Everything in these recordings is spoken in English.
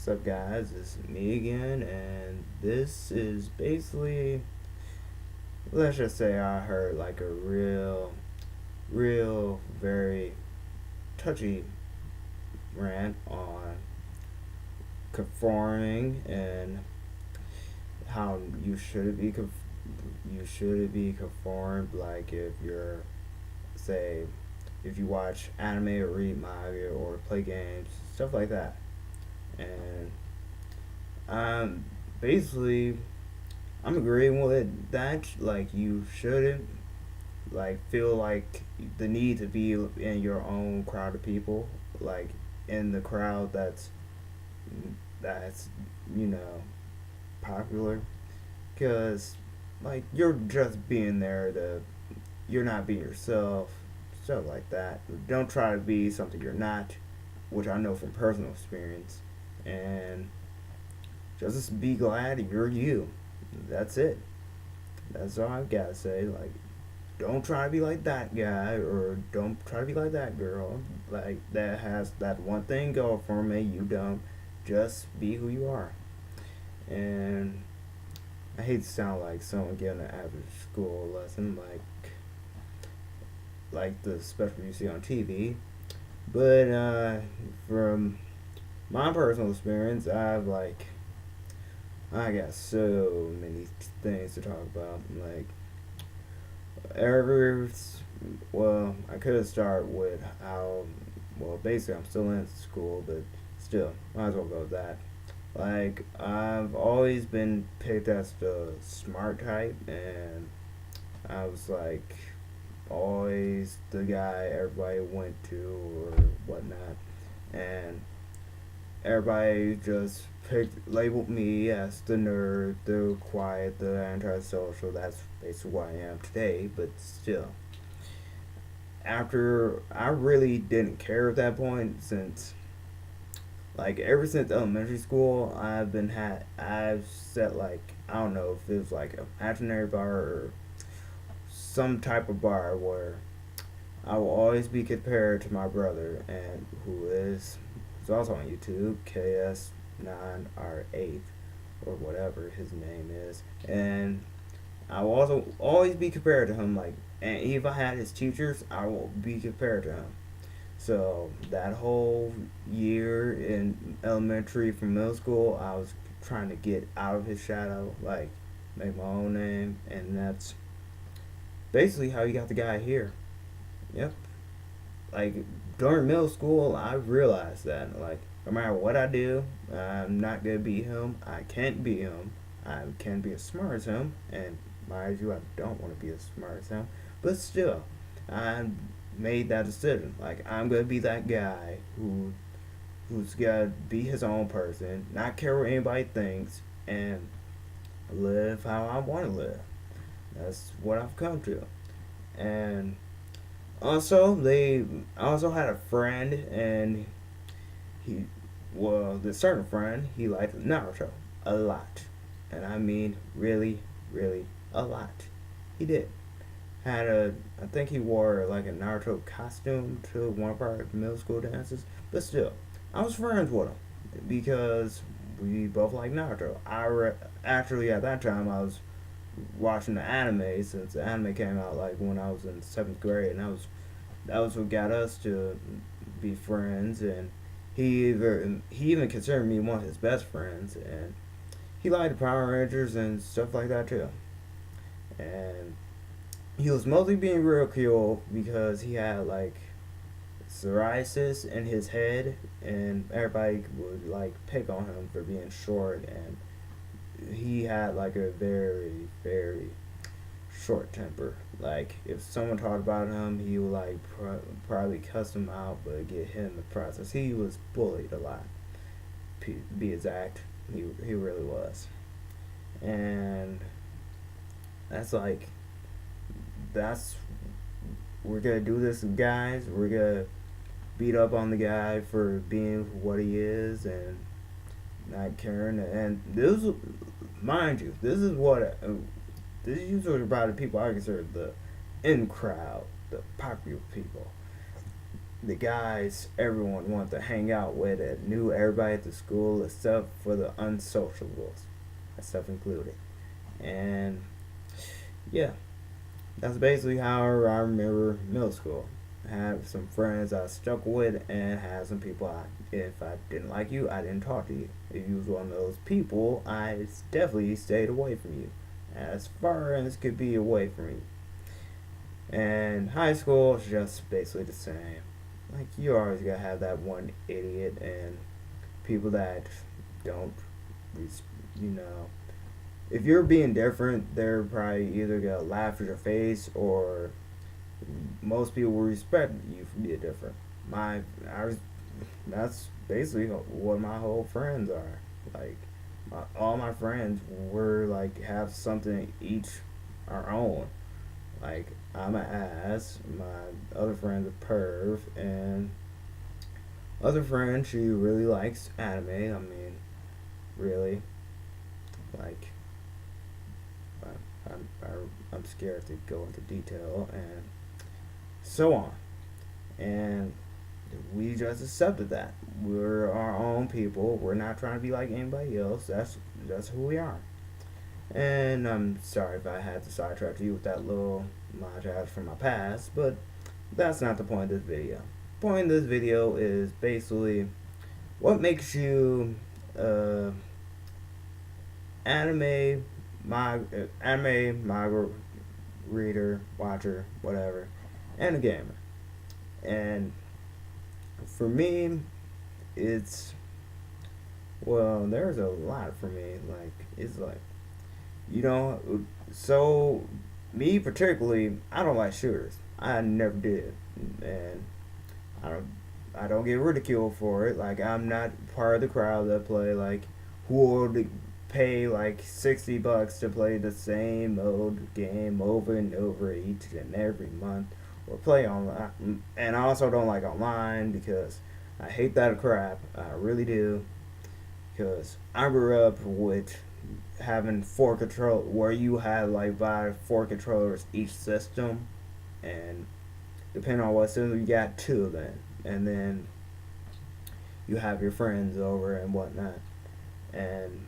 What's up, guys? It's me again, and this is basically, let's just say I heard like a very touchy rant on conforming and how you should be conformed. Like say, if you watch anime or read manga or play games, stuff like that, and um, basically I'm agreeing with that. Like, you shouldn't like feel like the need to be in your own crowd of people, like in the crowd that's you know popular, because like you're just being there to you're not being yourself, stuff like that. Don't try to be something you're not, which I know from personal experience, and just be glad you're you. That's it. That's all I've got to say. Like, don't try to be like that guy, or don't try to be like that girl. Like, that has that one thing go for me. You don't. Just be who you are. And I hate to sound like someone getting an average school lesson, like the special you see on TV. But from my personal experience, I got so many things to talk about. Like, ever, well, I could start with how, well, basically I'm still in school, but still, might as well go with that. Like, I've always been picked as the smart type, and I was like always the guy everybody went to or whatnot, and everybody just labeled me as the nerd, the quiet, the antisocial. That's basically who I am today. But still, after I really didn't care at that point, since like ever since elementary school, I've set, like, I don't know if it was like a imaginary bar or some type of bar where I will always be compared to my brother, and who's also on YouTube, KS9R8 or whatever his name is, and I will also always be compared to him. Like, and if I had his teachers, I will be compared to him. So that whole year in elementary from middle school, I was trying to get out of his shadow, like make my own name, and that's basically how you got the guy here. Yep. Like, during middle school, I realized that, like, no matter what I do, I'm not gonna be him. I can't be him. I can't be as smart as him, and mind you, I don't want to be as smart as him. But still, I made that decision. Like, I'm gonna be that guy who's gonna be his own person, not care what anybody thinks, and live how I want to live. That's what I've come to. And also, I also had a friend, and he, well, the certain friend, he liked Naruto a lot, and I mean really, really a lot. He did. I think he wore like a Naruto costume to one of our middle school dances, but still, I was friends with him because we both like Naruto. Actually, at that time I was watching the anime, since the anime came out like when I was in seventh grade, and that was what got us to be friends. And he even considered me one of his best friends, and he liked the Power Rangers and stuff like that too. And he was mostly being ridicule because he had like psoriasis in his head, and everybody would like pick on him for being short, and he had like a very, very short temper. Like, if someone talked about him, he would like probably cuss him out, but get hit in the process. He was bullied a lot. Be exact, he really was. And that's like that's we're gonna do this, guys. We're gonna beat up on the guy for being what he is and not caring. And this, mind you, this is usually about the people I consider the in crowd, the popular people. the guys everyone wanted to hang out with and knew everybody at the school except for the unsociables, myself included. And yeah, that's basically how I remember middle school. I had some friends I stuck with and had some people if I didn't like you, I didn't talk to you. If you was one of those people, I definitely stayed away from you. As far as could be away from you. And high school is just basically the same. Like you always gotta have that one idiot and people that don't, you know, if you're being different, they're probably either gonna laugh at your face or most people will respect you for being different. I was, that's basically what my whole friends are. Like, all my friends were like have something each our own. Like I'm an ass, my other friend's a perv, and other friend she really likes anime. I mean, really, like I'm scared to go into detail and so on. And we just accepted that we're our own people. We're not trying to be like anybody else. That's who we are. And I'm sorry if I had to sidetrack you with that little montage from my past, but that's not the point of this video. The point of this video is basically what makes you uh, anime, manga reader, watcher, whatever, and a gamer. And for me, it's there's a lot for me. Like it's like you know, so me particularly, I don't like shooters. I never did, and I don't I don't get ridiculed for it. Like I'm not part of the crowd that play like who would pay like $60 to play the same old game over and over each and every month or play online. And I also don't like online because I hate that crap. I really do because I grew up with having four control where you had like by four controllers each system, and depending on what system you got two of them, and then you have your friends over and whatnot, and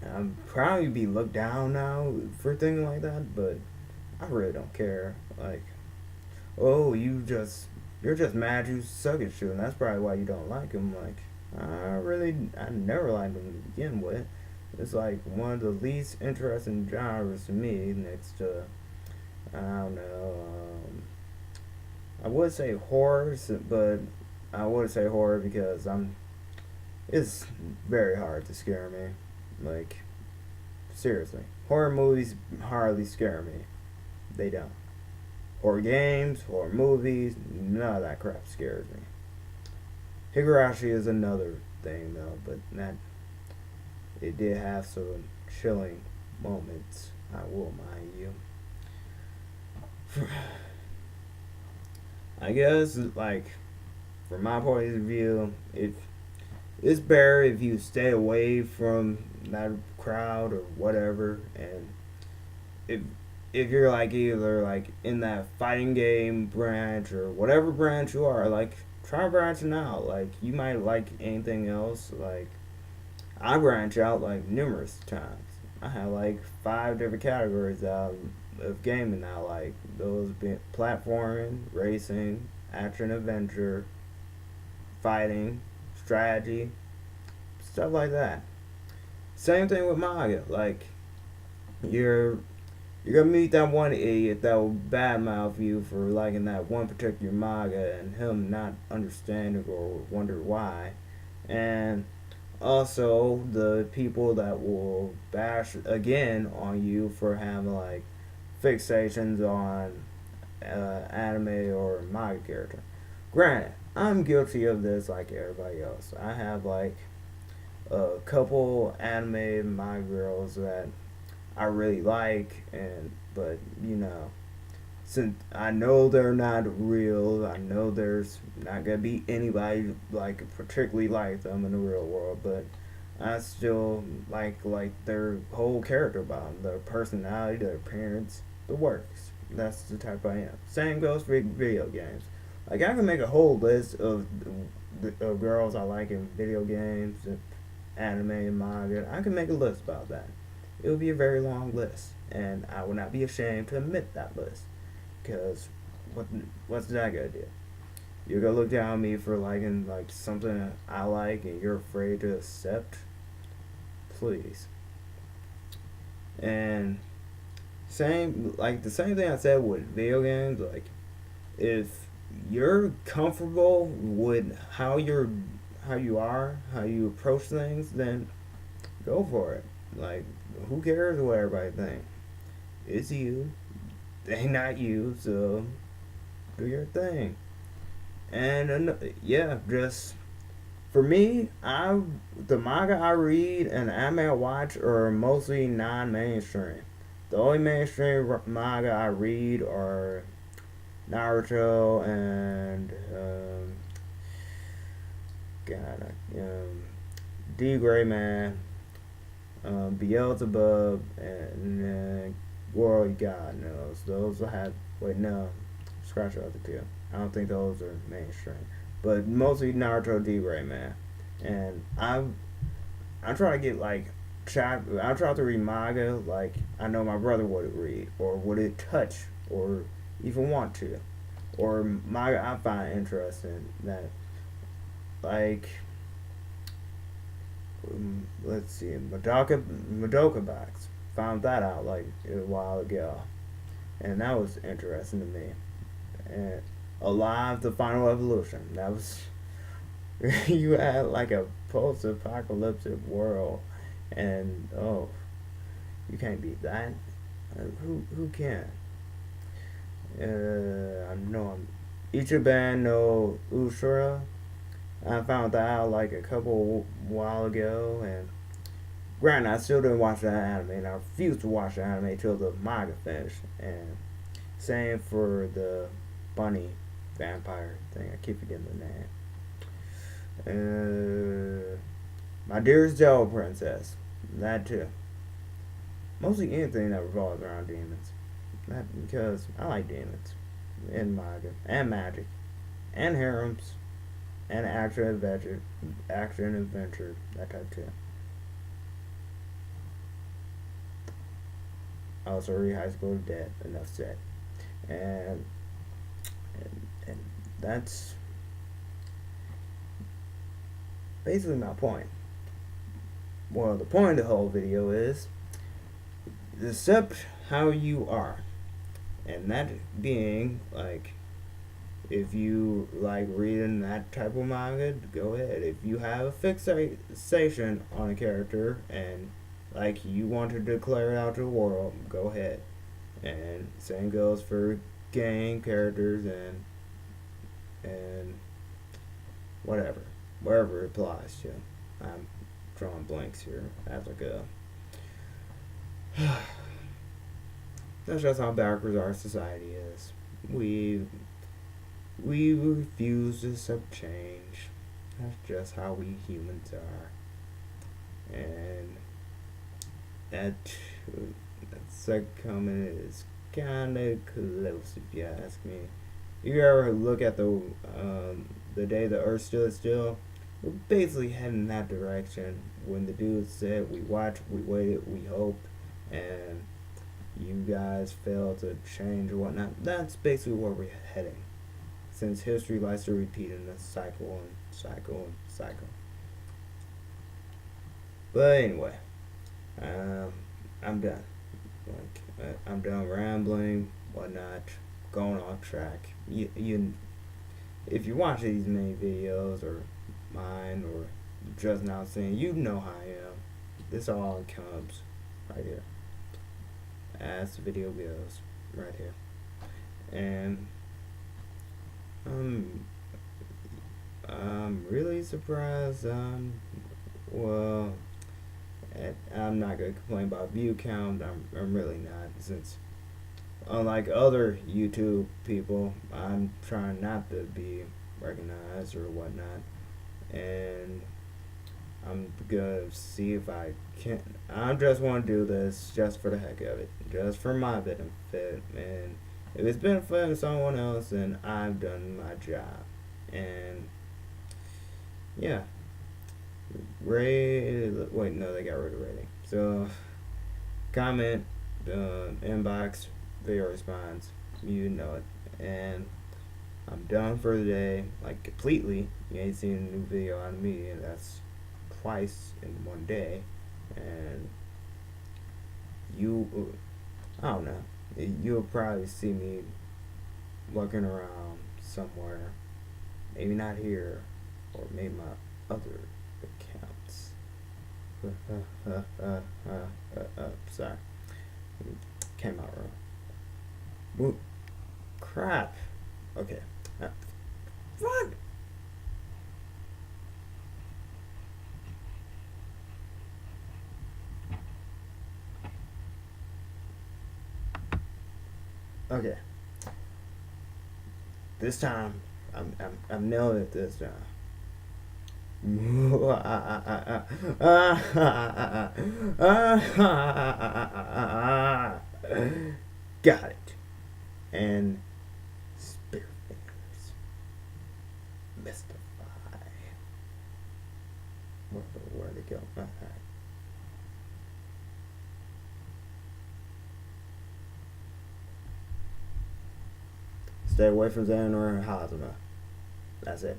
I'm probably be looked down now for things like that, but I really don't care. Like, oh, you're just mad you suck at shooting. That's probably why you don't like him. Like, I never liked him to begin with. It's like one of the least interesting genres to me, next to I don't know. I would say horror, but I would say horror because it's very hard to scare me. Like seriously, horror movies hardly scare me. They don't. Horror games, horror movies, none of that crap scares me. Higurashi is another thing though, but that it did have some chilling moments. I will mind you. I guess like from my point of view, if it's better if you stay away from that crowd or whatever, and if you're like either like in that fighting game branch or whatever branch you are, like try branching out. Like you might like anything else. Like I branch out like numerous times. I have like 5 different categories out of gaming now. Like those being platforming, racing, action adventure, fighting, strategy, stuff like that. Same thing with manga. Like you're gonna meet that one idiot that will badmouth you for liking that one particular manga and him not understanding or wonder why. And also the people that will bash again on you for having like fixations on anime or manga character. Granted, I'm guilty of this like everybody else. I have like a couple anime manga girls that I really like, and but you know, since I know they're not real, I know there's not gonna be anybody like particularly like them in the real world, but I still like their whole character about them, their personality, their appearance, the works. That's the type I am. Same goes for video games. Like I can make a whole list of girls I like in video games, anime, and manga. I can make a list about that. It would be a very long list, and I would not be ashamed to admit that list. Because what what's that gonna do? You're gonna look down on me for liking like something I like, and you're afraid to accept. Please. And the same thing I said with video games. Like if you're comfortable with how you are, how you approach things, then go for it. Like who cares what everybody thinks? It's you. They not you, so do your thing. And yeah, just for me, the manga I read and the anime I watch are mostly non-mainstream. The only mainstream manga I read are Naruto and God, D Gray Man, Beelzebub, and World God knows. Those I have. Wait, no, scratch the other two. I don't think those are mainstream, but mostly Naruto, D Gray Man, and I'm trying to get like I'm trying to read manga like I know my brother would read or would it touch or even want to, or manga I find interesting that like let's see, Madoka Box. Found that out like a while ago, and that was interesting to me. And Alive, the Final Evolution. That was you had like a post-apocalyptic world, and oh, you can't beat that. Who can? I know I'm Ichiban no Ushura. I found that out like a couple while ago, and granted, I still didn't watch that anime, and I refused to watch the anime till the manga finished. And same for the bunny vampire thing. I keep forgetting the name. My Dearest Devil Princess. That too. Mostly anything that revolves around demons. That because I like demons in manga and magic and harems and action adventure, that type too. I also read High School of Dead. Enough said. And and that's basically my point. Well, the point of the whole video is accept how you are, and that being like if you like reading that type of manga, go ahead. If you have a fixation on a character and like you want to declare it out to the world, go ahead. And same goes for game characters and whatever, wherever it applies to. I'm drawing blanks here as I go. That's just how backwards our society is. We refuse to accept change. That's just how we humans are. And that second comment is kind of close, if you ask me. You ever look at the day the Earth stood still? We're basically heading in that direction. When the dude said, "We watched, we waited, we hoped," and you guys failed to change or whatnot. That's basically where we're heading. Since history likes to repeat in a cycle and cycle and cycle. But anyway, I'm done. I'm done rambling, whatnot, going off track. If you watch these many videos or mine or just now saying, you know how I am. This all comes right here. As the video goes, right here. And I'm really surprised. Well, I'm not gonna complain about view count. I'm really not, since unlike other YouTube people, I'm trying not to be recognized or whatnot, and I'm gonna see if I can. I just want to do this just for the heck of it, just for my benefit, and If it's benefiting someone else, then I've done my job. And yeah, wait, no, they got rid of rating. So comment, inbox, video response. You know it. And I'm done for the day, like completely. You ain't seen a new video out of me, and that's twice in one day. And you, I don't know. You'll probably see me walking around somewhere, maybe not here, or maybe my other accounts. Sorry, came out wrong. Ooh, crap. Okay. Run. Okay. This time, I'm nailing it this time. Got it. And Spirit Fingers. Mystify. Where'd it go? Alright. Stay away from Xanon or Hazama. That's it.